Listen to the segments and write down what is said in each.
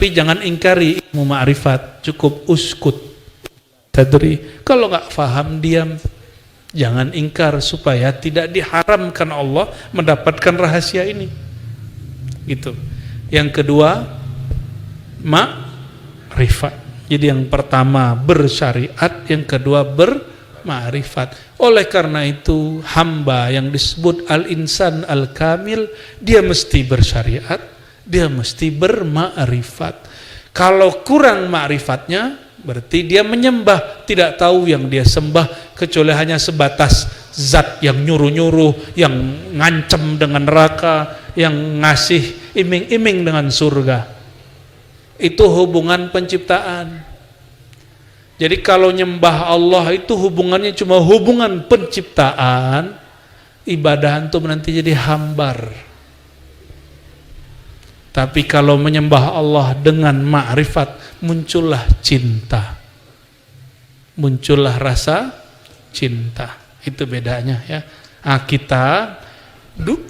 Tapi jangan ingkari ilmu ma'rifat, cukup uskut tadri. Kalau nggak faham diam, jangan ingkar supaya tidak diharamkan Allah mendapatkan rahasia ini. Gitu. Yang kedua, ma'rifat. Jadi yang pertama bersyariat, yang kedua berma'rifat. Oleh karena itu hamba yang disebut al-insan al-kamil, dia mesti bersyariat, dia mesti berma'rifat. Kalau kurang ma'rifatnya, berarti dia menyembah, tidak tahu yang dia sembah kecuali hanya sebatas zat yang nyuruh-nyuruh, yang ngancem dengan neraka, yang ngasih iming-iming dengan surga. Itu hubungan penciptaan. Jadi kalau nyembah Allah itu hubungannya cuma hubungan penciptaan, ibadah antum nanti jadi hambar. Tapi kalau menyembah Allah dengan ma'rifat, muncullah cinta, muncullah rasa cinta. Itu bedanya ya. Nah, kita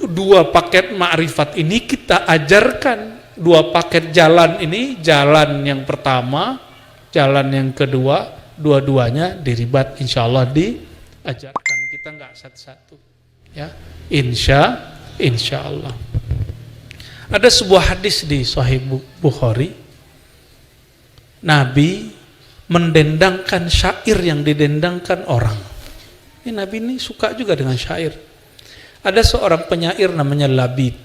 dua paket ma'rifat ini kita ajarkan. Dua paket jalan ini, jalan yang pertama, jalan yang kedua, dua-duanya diribat insyaallah diajarkan. Kita nggak satu-satu ya, insyaallah. Ada sebuah hadis di Sahih Bukhari, Nabi mendendangkan syair yang didendangkan orang. Ini Nabi ini suka juga dengan syair. Ada seorang penyair namanya Labid.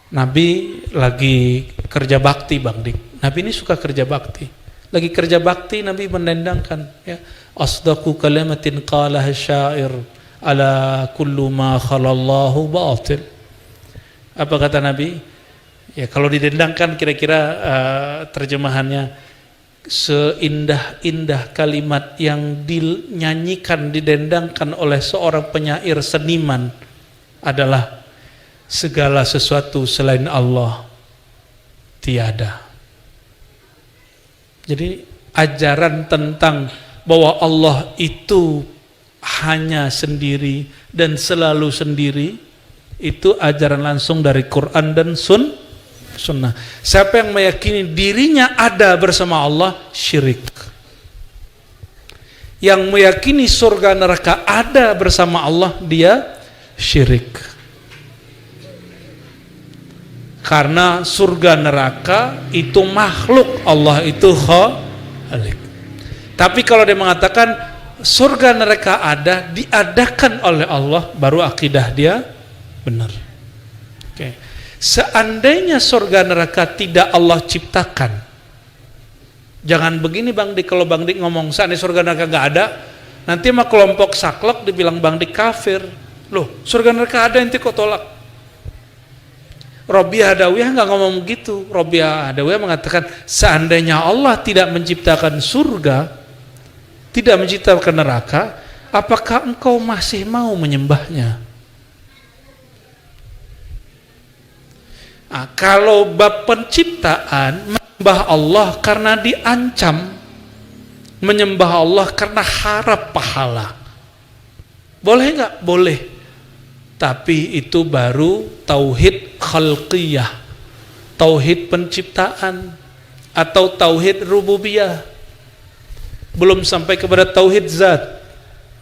Nabi lagi kerja bakti, Bang Dik. Nabi ini suka kerja bakti. Lagi kerja bakti, Nabi mendendangkan ya, asdaqu kalimatin qalaha syair ala kullu ma khalallahu batil. Apa kata Nabi? Ya kalau didendangkan kira-kira terjemahannya, seindah-indah kalimat yang dinyanyikan, didendangkan oleh seorang penyair seniman adalah segala sesuatu selain Allah tiada. Jadi ajaran tentang bahwa Allah itu hanya sendiri dan selalu sendiri, itu ajaran langsung dari Quran dan Sunnah. Siapa yang meyakini dirinya ada bersama Allah, syirik. Yang meyakini surga neraka ada bersama Allah, dia syirik. Karena surga neraka itu makhluk, Allah itu khalik. Tapi kalau dia mengatakan surga neraka ada, diadakan oleh Allah, baru akidah dia benar. Oke. Seandainya surga neraka tidak Allah ciptakan, jangan begini Bang Dik, kalau Bang Dik ngomong seandainya surga neraka nggak ada, nanti sama kelompok saklek dibilang Bang Dik kafir. Loh, surga neraka ada, ente kok tolak? Robiah Adawiyah nggak ngomong begitu. Robiah Adawiyah mengatakan seandainya Allah tidak menciptakan surga, tidak menciptakan neraka, apakah engkau masih mau menyembahnya? Nah, kalau bab penciptaan, menyembah Allah karena diancam, menyembah Allah karena harap pahala, boleh nggak? Boleh. Tapi itu baru tauhid khalqiyah, tauhid penciptaan, atau tauhid rububiyah. Belum sampai kepada tauhid zat,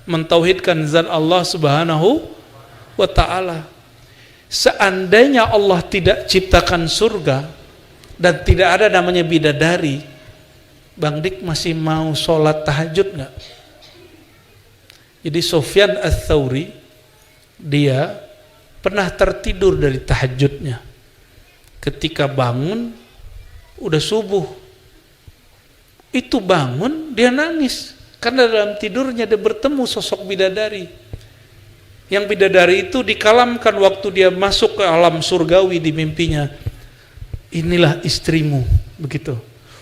mentauhidkan zat Allah Subhanahu wa ta'ala. Seandainya Allah tidak ciptakan surga dan tidak ada namanya bidadari, Bang Dik masih mau sholat tahajud nggak? Jadi Sufyan Ats-Tsauri dia pernah tertidur dari tahajudnya. Ketika bangun udah subuh, itu bangun dia nangis karena dalam tidurnya dia bertemu sosok bidadari. Yang bidadari itu dikalamkan waktu dia masuk ke alam surgawi di mimpinya. Inilah istrimu, begitu.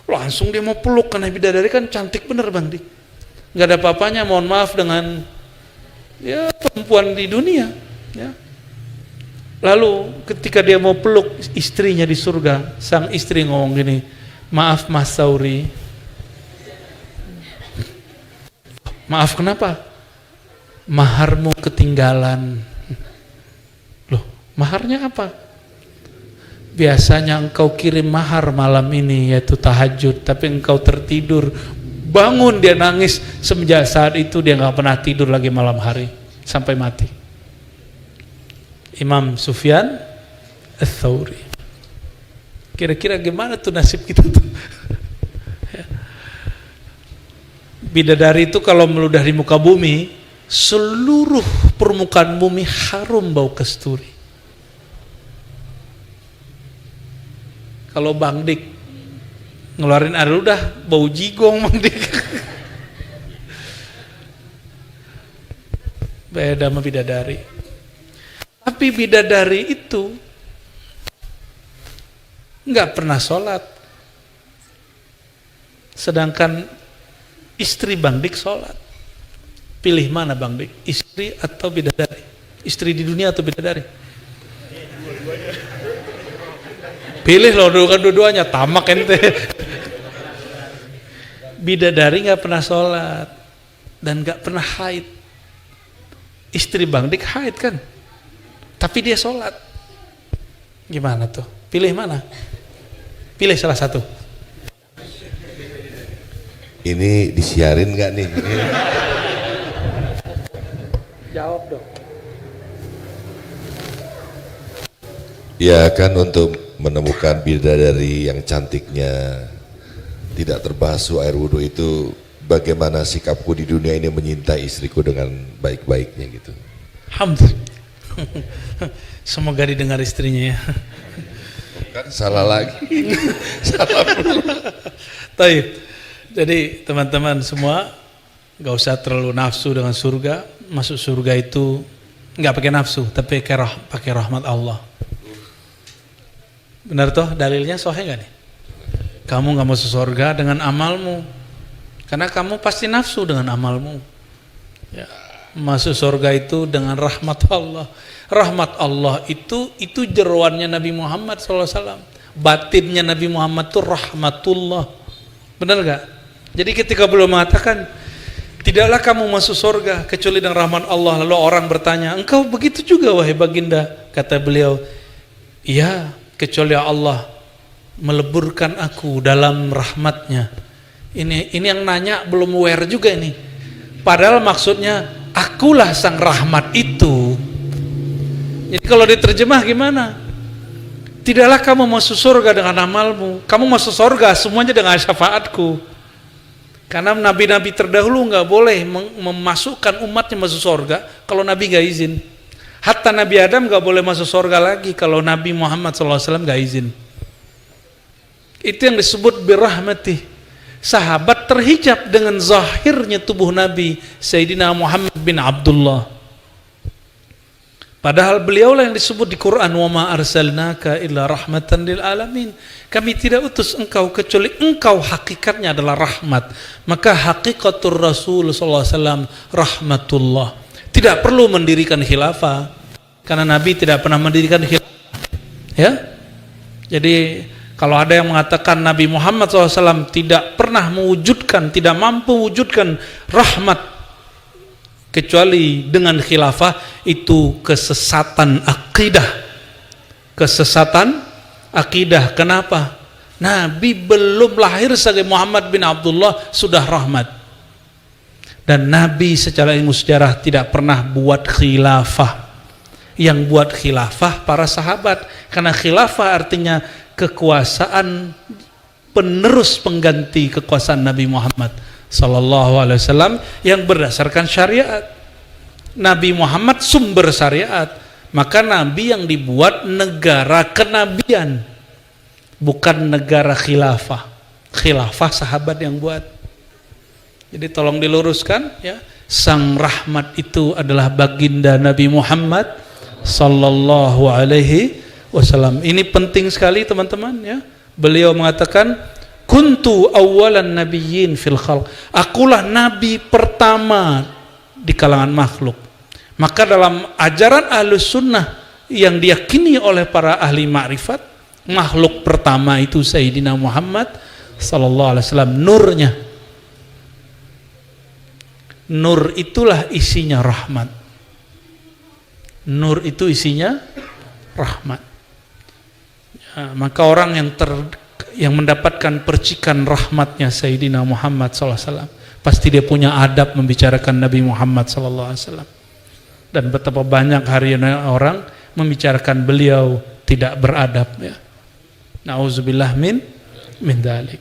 Langsung dia mau peluk karena bidadari kan cantik bener Bang Dik. Gak ada apa-apanya, mohon maaf dengan ya perempuan di dunia ya. Lalu ketika dia mau peluk istrinya di surga, sang istri ngomong gini, maaf Mas Sauri. Maaf kenapa? Maharmu ketinggalan. Loh, maharnya apa? biasanya engkau kirim mahar malam ini yaitu tahajud, tapi engkau tertidur, bangun dia nangis. Semenjak saat itu dia nggak pernah tidur lagi malam hari sampai mati. Imam Sufyan Ats-Tsauri. Kira-kira gimana tuh nasib kita tuh? Bidadari itu kalau meludah di muka bumi, seluruh permukaan bumi harum bau kasturi. Kalau Bang Dik ngeluarin air ludah, bau jigong Bang Dik. Beda sama bidadari. Tapi bidadari itu nggak pernah sholat, sedangkan istri Bang Dik sholat. Pilih mana Bang Dik, istri atau bidadari? Istri di dunia atau bidadari? Pilih loh, kan dua-duanya, tamak ente. Bidadari nggak pernah sholat dan nggak pernah haid. Istri Bang Dik haid kan, tapi dia sholat. Gimana tuh? Pilih mana? Pilih salah satu. Ini disiarin nggak nih? Jawab dong. Ya kan, untuk menemukan bidadari yang cantiknya, tidak terbasuh air wudhu itu, bagaimana sikapku di dunia ini menyintai istriku dengan baik-baiknya gitu. Alhamdulillah. Semoga didengar istrinya ya. Kan salah lagi. Salah pula. Taib. Jadi teman-teman semua gak usah terlalu nafsu dengan surga. Masuk surga itu gak pakai nafsu, tapi pakai rahmat Allah. Benar toh dalilnya sahih gak nih? Kamu gak masuk surga dengan amalmu, karena kamu pasti nafsu dengan amalmu ya. Masuk surga itu dengan rahmat Allah. Rahmat Allah itu jeroannya Nabi Muhammad SAW. Batinnya Nabi Muhammad itu rahmatullah. Benar gak? Jadi ketika beliau mengatakan tidaklah kamu masuk surga kecuali dengan rahmat Allah, lalu orang bertanya, engkau begitu juga wahai baginda? Kata beliau, iya, kecuali Allah meleburkan aku dalam rahmatnya. Ini yang nanya belum aware juga ini. Padahal maksudnya akulah sang rahmat itu. Jadi kalau diterjemah gimana? Tidaklah kamu masuk surga dengan amalmu, kamu masuk surga semuanya dengan syafaatku. Karena nabi-nabi terdahulu nggak boleh memasukkan umatnya masuk surga kalau Nabi nggak izin. Hatta Nabi Adam nggak boleh masuk surga lagi kalau Nabi Muhammad SAW nggak izin. Itu yang disebut birahmatih. Sahabat terhijab dengan zahirnya tubuh Nabi Sayyidina Muhammad bin Abdullah. Padahal beliaulah yang disebut di Quran, wa ma arsalnaka illa rahmatan lil alamin. Kami tidak utus engkau kecuali engkau hakikatnya adalah rahmat. Maka hakikatur Rasul sallallahu alaihi wasallam rahmatullah. Tidak perlu mendirikan khilafah karena Nabi tidak pernah mendirikan khilafah. Ya. Jadi kalau ada yang mengatakan Nabi Muhammad SAW tidak pernah mewujudkan, tidak mampu mewujudkan rahmat kecuali dengan khilafah, itu kesesatan akidah. Kesesatan akidah. Kenapa? Nabi belum lahir sebagai Muhammad bin Abdullah sudah rahmat. Dan Nabi secara ilmu sejarah tidak pernah buat khilafah. Yang buat khilafah para sahabat. Karena khilafah artinya kekuasaan penerus pengganti kekuasaan Nabi Muhammad sallallahu alaihi wasallam yang berdasarkan syariat. Nabi Muhammad sumber syariat, maka Nabi yang dibuat negara kenabian, bukan negara khilafah. Khilafah sahabat yang buat. Jadi tolong diluruskan ya, sang rahmat itu adalah baginda Nabi Muhammad sallallahu alaihi wasallam. Ini penting sekali teman-teman ya. Beliau mengatakan kuntu awwalan nabiyyin fil khalq. Akulah nabi pertama di kalangan makhluk. Maka dalam ajaran Ahlus Sunnah yang diyakini oleh para ahli ma'rifat, makhluk pertama itu Sayyidina Muhammad sallallahu alaihi wasallam, nurnya. Nur itulah isinya rahmat. Nur itu isinya rahmat. maka orang yang mendapatkan percikan rahmatnya Sayyidina Muhammad SAW, pasti dia punya adab membicarakan Nabi Muhammad SAW. Dan betapa banyak hari ini orang membicarakan beliau tidak beradab, ya. Nauzubillah min dzalik.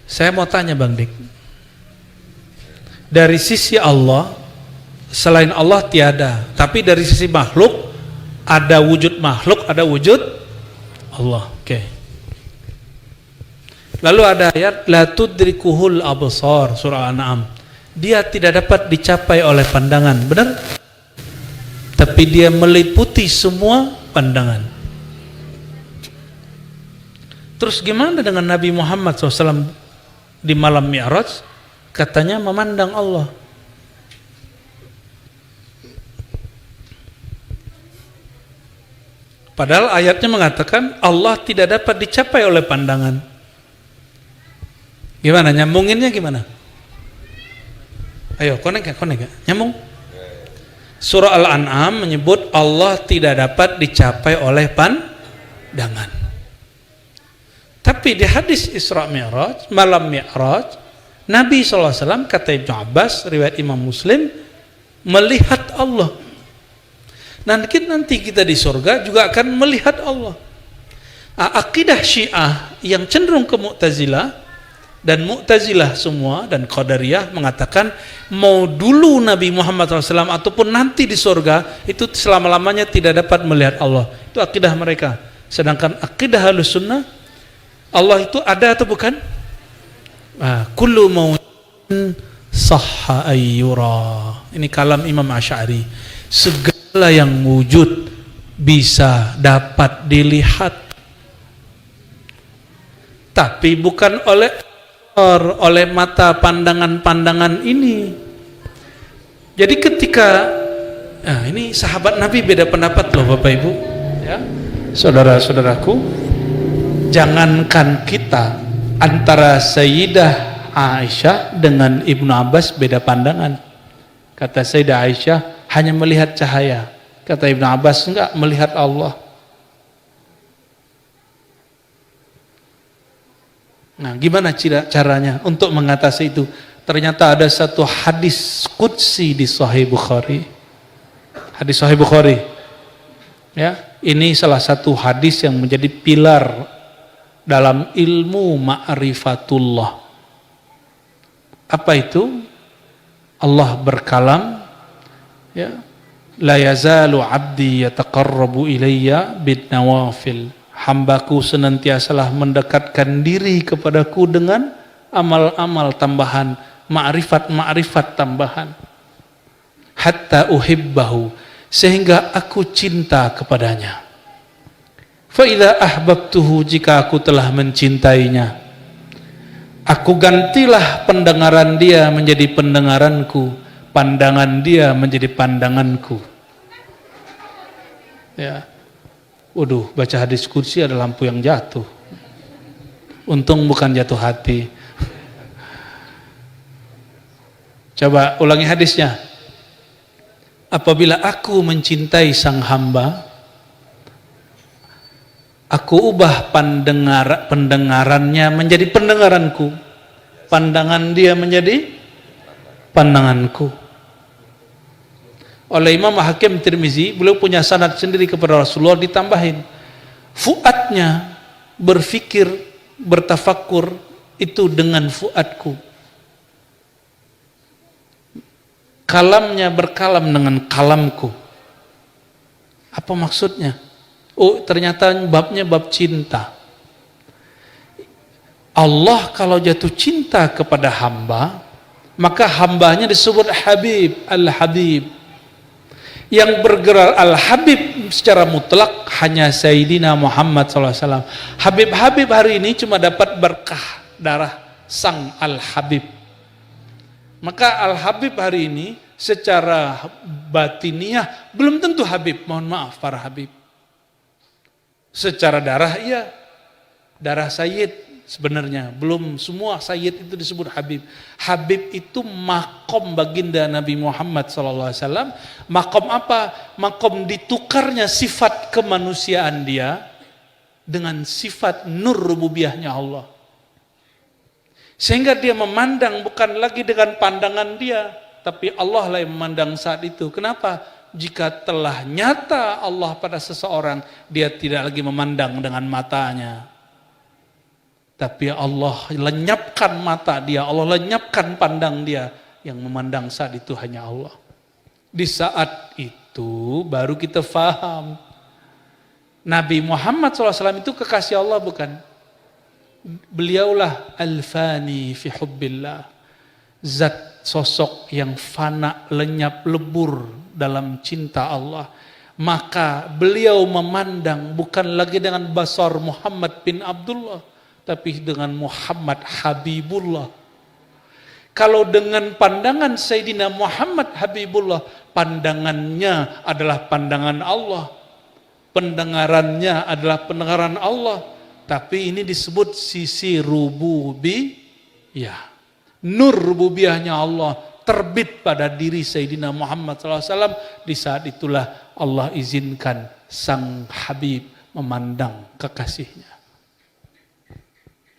Saya mau tanya Bang Dik, dari sisi Allah, selain Allah tiada, tapi dari sisi makhluk ada wujud makhluk, ada wujud Allah. Oke. Lalu ada ayat la tudrikuhul absar, surah Al-An'am. Dia tidak dapat dicapai oleh pandangan, benar? Tapi dia meliputi semua pandangan. Terus gimana dengan Nabi Muhammad SAW di malam Mi'raj? Katanya memandang Allah. Padahal ayatnya mengatakan Allah tidak dapat dicapai oleh pandangan. Gimana? Nyambunginnya gimana? Ayo, konek ya? Nyambung? Surah Al-An'am menyebut Allah tidak dapat dicapai oleh pandangan. Tapi di hadis Isra Mi'raj, malam Mi'raj, Nabi SAW, kata Ibnu Abbas, riwayat Imam Muslim, melihat Allah. Nanti kita di surga juga akan melihat Allah. Akidah Syiah yang cenderung ke Mu'tazilah, dan Mu'tazilah semua dan Qadariyah mengatakan mau dulu Nabi Muhammad SAW ataupun nanti di surga itu selama-lamanya tidak dapat melihat Allah. Itu akidah mereka. Sedangkan akidah Ahlussunnah, Allah itu ada atau bukan? Kullu mautin sahha ayyura. Ini kalam Imam Asy'ari. Segala yang wujud bisa dapat dilihat, tapi bukan oleh mata pandangan-pandangan ini. Jadi ketika ini sahabat Nabi beda pendapat loh Bapak Ibu, ya, saudara-saudaraku. Jangankan kita, antara Sayyidah Aisyah dengan Ibnu Abbas beda pandangan. Kata Sayyidah Aisyah hanya melihat cahaya, kata Ibnu Abbas enggak, melihat Allah. Nah, gimana caranya untuk mengatasi itu? Ternyata ada satu hadis qudsi di Sahih Bukhari. Hadis Sahih Bukhari. Ya, ini salah satu hadis yang menjadi pilar dalam ilmu ma'rifatullah. Apa itu? Allah berkalam, ya, la yazalu 'abdi yataqarrabu ilayya bin nawafil. Hambaku senantiasalah mendekatkan diri kepadaku dengan amal-amal tambahan, ma'rifat tambahan. Hatta uhibbahu, sehingga aku cinta kepadanya. Fa idza ahbabtuhu, jika aku telah mencintainya, aku gantilah pendengaran dia menjadi pendengaranku, pandangan dia menjadi pandanganku. Ya. Waduh, baca hadis qudsi ada lampu yang jatuh. Untung bukan jatuh hati. Coba ulangi hadisnya. Apabila aku mencintai sang hamba, aku ubah pendengarannya menjadi pendengaranku, pandangan dia menjadi pandanganku. Oleh Imam Hakim Tirmizi, beliau punya sanad sendiri kepada Rasulullah, ditambahin fuadnya berfikir, bertafakur itu dengan fuadku, kalamnya berkalam dengan kalamku. Apa maksudnya? Oh, ternyata babnya bab cinta. Allah kalau jatuh cinta kepada hamba, maka hambanya disebut Habib, Al-Habib. Yang bergerak Al-Habib secara mutlak hanya Sayyidina Muhammad SAW. Habib-Habib hari ini cuma dapat berkah darah sang Al-Habib. Maka Al-Habib hari ini secara batiniah belum tentu Habib, mohon maaf para Habib. Secara darah iya, darah Sayyid, sebenarnya. Belum semua sayyid itu disebut Habib. Habib itu makom baginda Nabi Muhammad SAW. Makom apa? Makom ditukarnya sifat kemanusiaan dia dengan sifat nur rububiyahnya Allah. Sehingga dia memandang bukan lagi dengan pandangan dia, tapi Allah lah yang memandang saat itu. Kenapa? Jika telah nyata Allah pada seseorang, dia tidak lagi memandang dengan matanya. Tapi Allah lenyapkan mata dia, Allah lenyapkan pandang dia. Yang memandang saat itu hanya Allah. Di saat itu baru kita faham. Nabi Muhammad SAW itu kekasih Allah bukan? Beliaulah al-fani fi hubbillah. Zat sosok yang fana, lenyap, lebur dalam cinta Allah. Maka beliau memandang bukan lagi dengan basar Muhammad bin Abdullah, tapi dengan Muhammad Habibullah. Kalau dengan pandangan Sayyidina Muhammad Habibullah, pandangannya adalah pandangan Allah, pendengarannya adalah pendengaran Allah, tapi ini disebut sisi rububiyah. Nur rububiyahnya Allah terbit pada diri Sayyidina Muhammad SAW. Di saat itulah Allah izinkan sang Habib memandang kekasihnya.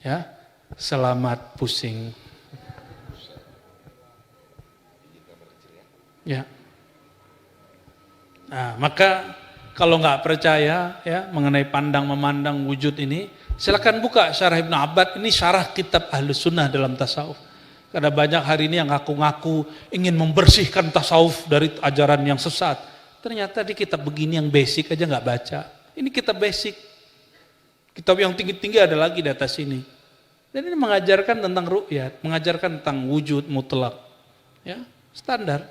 Ya, selamat pusing. Ya. Nah, maka kalau nggak percaya ya mengenai pandang memandang wujud ini, silakan buka syarah Ibnu Abbad. Ini syarah kitab Ahlus Sunnah dalam tasawuf. Karena banyak hari ini yang ngaku-ngaku ingin membersihkan tasawuf dari ajaran yang sesat. Ternyata di kitab begini yang basic aja nggak baca. Ini kitab basic. Kitab yang tinggi-tinggi ada lagi di atas ini. Dan ini mengajarkan tentang ru'yat, mengajarkan tentang wujud mutlak. Ya, standar.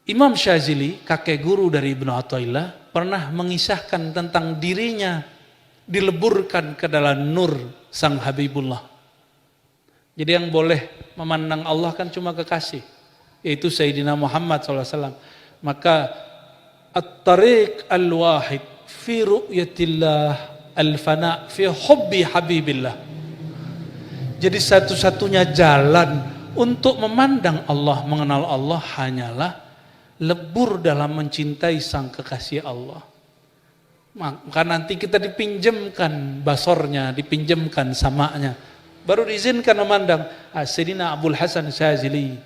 Imam Syazili, kakek guru dari Ibnu Athaillah, pernah mengisahkan tentang dirinya dileburkan ke dalam nur sang Habibullah. Jadi yang boleh memandang Allah kan cuma kekasih, yaitu Sayyidina Muhammad SAW. Maka at-tariq al-wahid fi ru'yatillah al-fana fi hubbi habibillah. Jadi satu-satunya jalan untuk memandang Allah, mengenal Allah hanyalah lebur dalam mencintai sang kekasih Allah. Maka nanti kita dipinjamkan basornya, dipinjamkan samanya. Baru diizinkan memandang. Sayyidina Abul Hasan Syazili,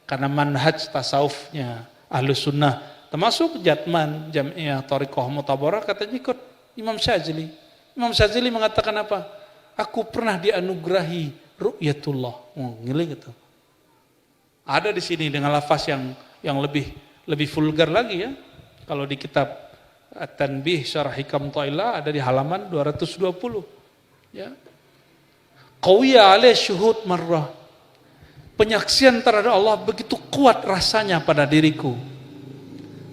karena manhaj tasawufnya Ahlus Sunnah, termasuk Jatman, Jamiah, Thariqah, Mutabarah, katanya ikut Imam Syazili. Imam Syazili mengatakan apa? Aku pernah dianugerahi ru'yatullah. Ngeli gitu. Ada di sini dengan lafaz yang lebih vulgar lagi ya. Kalau di kitab At-Tanbih Syarah Hikam Thailah ada di halaman 220. Ya. Qawiya alaih syuhud marrah. Penyaksian terhadap Allah begitu kuat rasanya pada diriku.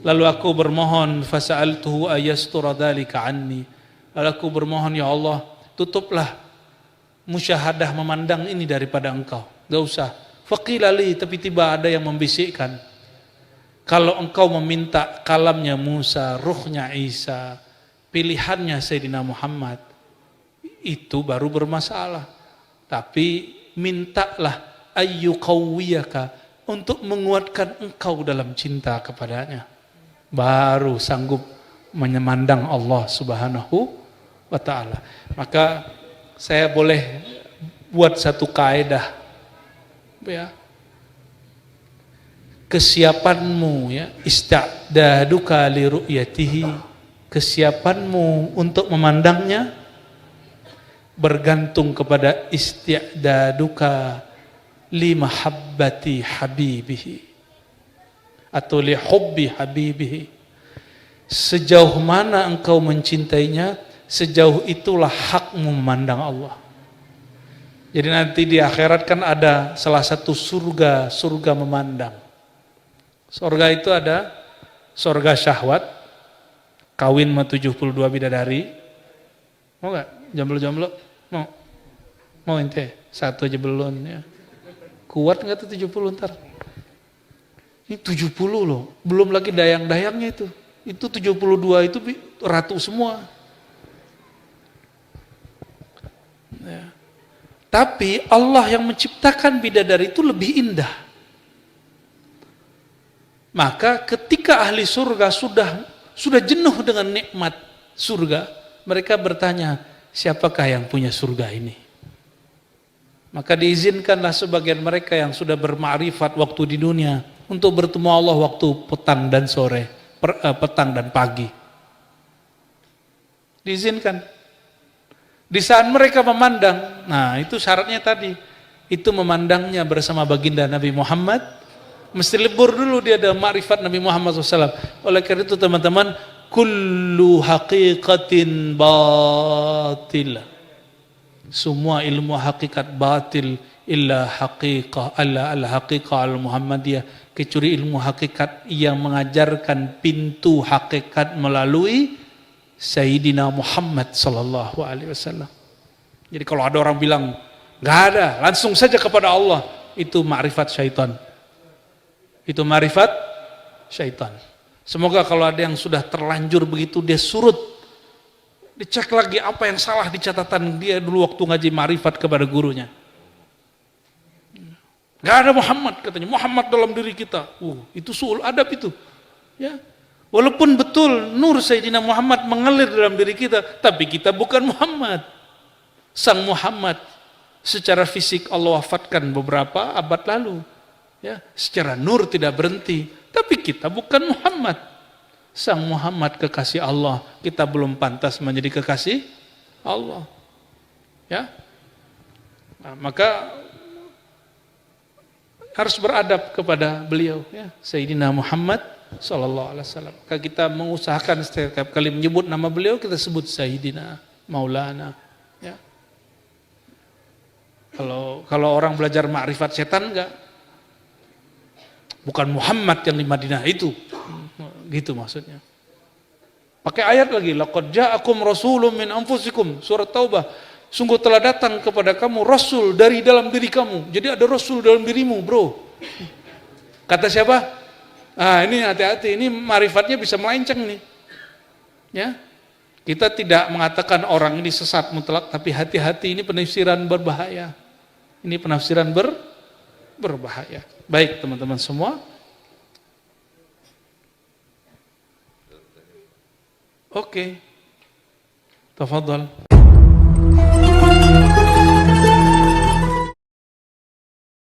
Lalu aku bermohon fasa'altuhu ayastura dzalika anni. Lalu aku bermohon, ya Allah, tutuplah musyahadah memandang ini daripada engkau. Enggak usah. Faqila li, tapi tiba ada yang membisikkan. Kalau engkau meminta kalamnya Musa, ruhnya Isa, pilihannya Sayyidina Muhammad, itu baru bermasalah. Tapi mintalah ayyuqawwiyaka, untuk menguatkan engkau dalam cinta kepadanya. Baru sanggup memandang Allah Subhanahu wa ta'ala. Maka saya boleh buat satu kaedah ya. Kesiapanmu ya, ista'daduka li ru'yatihi, kesiapanmu untuk memandangnya bergantung kepada isti'daduka li mahabbati habibihi atau li hubbi habibihi. Sejauh mana engkau mencintainya, sejauh itulah hakmu memandang Allah. Jadi nanti di akhirat kan ada salah satu surga memandang. Surga itu ada surga syahwat, kawin sama 72 bidadari. Mau gak? Jomblo-jomblo? Mau ente? Satu aja belum ya. Kuat gak tuh 70 ntar? Ini 70 loh, belum lagi dayang-dayangnya itu. Itu 72 itu ratu semua. Ya. Tapi Allah yang menciptakan bidadari itu lebih indah. Maka ketika ahli surga sudah jenuh dengan nikmat surga, mereka bertanya, siapakah yang punya surga ini? Maka diizinkanlah sebagian mereka yang sudah bermakrifat waktu di dunia untuk bertemu Allah waktu petang dan sore, petang dan pagi. Diizinkan. Di saat mereka memandang, nah itu syaratnya tadi, itu memandangnya bersama baginda Nabi Muhammad, mesti lebur dulu dia ada makrifat Nabi Muhammad SAW. Oleh karena itu teman-teman, kullu haqiqatin batil. Semua ilmu hakikat batil illa haqiqah al-haqiqah al-Muhammadiyah, kecuali ilmu hakikat yang mengajarkan pintu hakikat melalui Sayyidina Muhammad sallallahu alaihi wasallam. Jadi kalau ada orang bilang nggak ada, langsung saja kepada Allah, itu ma'rifat syaitan. Itu ma'rifat syaitan. Semoga kalau ada yang sudah terlanjur begitu dia surut, dicek lagi apa yang salah di catatan dia dulu waktu ngaji ma'rifat kepada gurunya. Nggak ada Muhammad katanya, Muhammad dalam diri kita. Itu su'ul adab itu. Ya. Walaupun betul nur Sayyidina Muhammad mengalir dalam diri kita, tapi kita bukan Muhammad. Sang Muhammad secara fisik Allah wafatkan beberapa abad lalu. Ya, secara nur tidak berhenti, tapi kita bukan Muhammad. Sang Muhammad kekasih Allah, kita belum pantas menjadi kekasih Allah. Ya. Nah, maka harus beradab kepada beliau, ya, Sayyidina Muhammad sallallahu alaihi wasallam. Maka kita mengusahakan setiap kali menyebut nama beliau kita sebut Sayyidina, Maulana, ya. Kalau orang belajar ma'rifat setan enggak, bukan Muhammad yang di Madinah itu, gitu maksudnya. Pakai ayat lagi, laqad ja'akum rasulun min anfusikum, surat Taubah. Sungguh telah datang kepada kamu rasul dari dalam diri kamu. Jadi ada rasul dalam dirimu, bro. Kata siapa? Ini hati-hati, ini marifatnya bisa melenceng nih. Ya. Kita tidak mengatakan orang ini sesat mutlak, tapi hati-hati, ini penafsiran berbahaya. Ini penafsiran berbahaya. Baik teman-teman semua. Oke. Tafadhal.